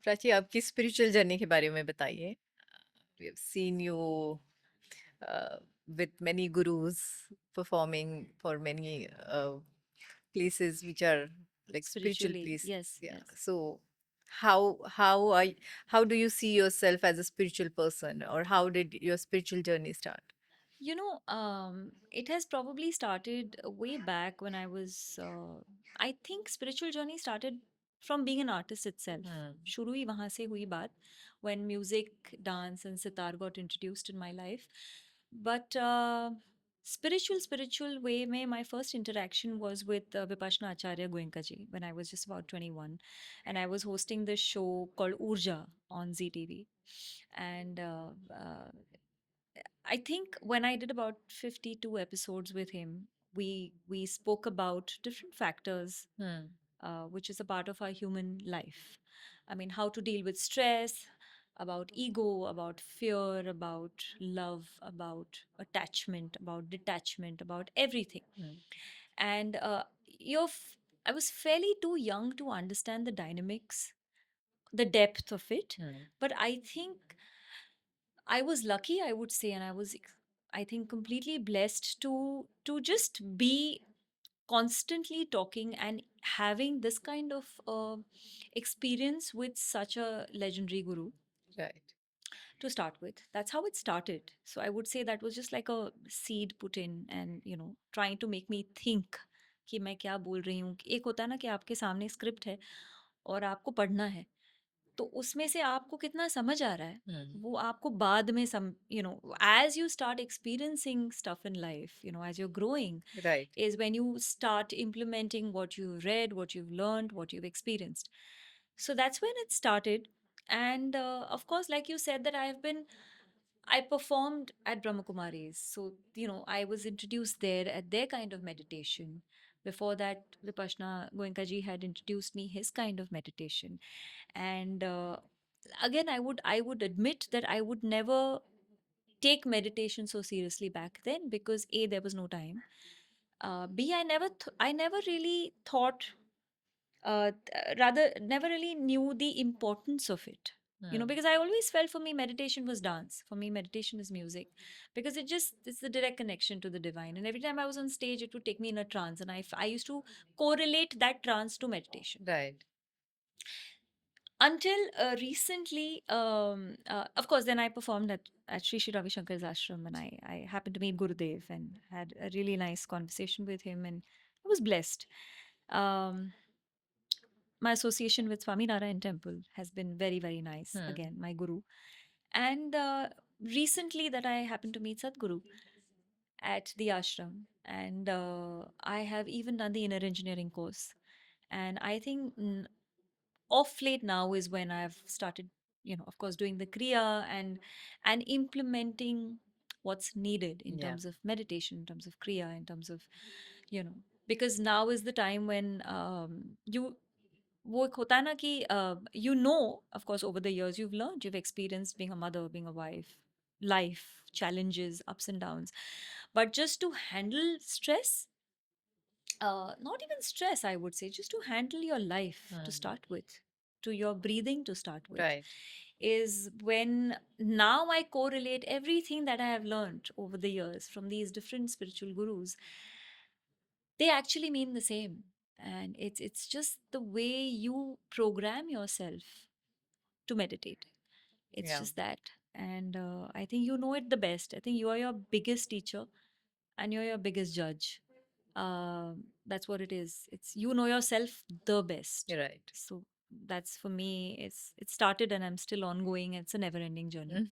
प्राची, आपकी spiritual journey के बारे में बताइए. We have seen you with many gurus performing for many places which are like spiritual Spiritually, places. yes, Yeah. yes. So how are how do you see yourself as a spiritual person, or how did your spiritual journey start? It has probably started way back when I was, I think spiritual journey started from being an artist itself. Hmm. शुरू ही वहाँ से हुई बात when music, dance and sitar got introduced in my life. But spiritual way में my first interaction was with Vipassana Acharya Goenka ji when I was just about 21, and I was hosting this show called Urja on ZTV. And I think when I did about 52 episodes with him, we spoke about different factors, Hmm. which is a part of our human life. I mean, how to deal with stress, about ego, about fear, about love, about attachment, about detachment, about everything. Hmm. And I was fairly too young to understand the dynamics, the depth of it. Hmm. But I think I was lucky, I would say, and I think, completely blessed to just be constantly talking and having this kind of experience with such a legendary guru Right. to start with. That's how it started. So I would say that was just like a seed put in, and trying to make me think कि मैं क्या बोल रही हूँ. एक होता है ना कि आपके सामने स्क्रिप्ट है और आपको पढ़ना है, तो उसमें से आपको कितना समझ आ रहा है Hmm. वो आपको बाद में सम as you start experiencing stuff in life, as you're growing, Right. is when you start implementing what you've read, what you've learned, what you've experienced. So that's when it started. And of course, like you said, that I performed at Brahmakumari's. So, I was introduced there at their kind of meditation. Before that, Vipassana Goenka ji had introduced me his kind of meditation. And again, I would admit that I would never take meditation so seriously back then, because A, there was no time. B, I never really thought, rather, never really knew the importance of it. Hmm. Because I always felt, for me, meditation was dance. For me, meditation is music, because it's the direct connection to the divine. And every time I was on stage, it would take me in a trance, and I used to correlate that trance to meditation. Right. Until recently, of course, then I performed at Sri Sri Ravi Shankar's ashram, and I happened to meet Gurudev and had a really nice conversation with him, and I was blessed. Um, my association with Swami Narayan Temple has been very, very nice. Hmm. Again, my guru. And recently, that I happened to meet Sadhguru at the ashram, and I have even done the inner engineering course. And I think off late now is when I've started, of course, doing the kriya and implementing what's needed in Yeah. terms of meditation, in terms of kriya, in terms of, you know, because now is the time when you वो एक होता है ना कि of course, over the years you've experienced being a mother, being a wife, life challenges, ups and downs, but just to handle stress, not even stress, I would say, just to handle your life to Hmm. start with, to your breathing to start with, Right. is when now I correlate everything that I have learned over the years from these different spiritual gurus. They actually mean the same. And it's just the way you program yourself to meditate. It's Yeah. just that. And I think you know it the best. I think you are your biggest teacher and you're your biggest judge. That's what it is. It's you know yourself the best. You're right. So that's, for me, it started and I'm still ongoing. It's a never ending journey.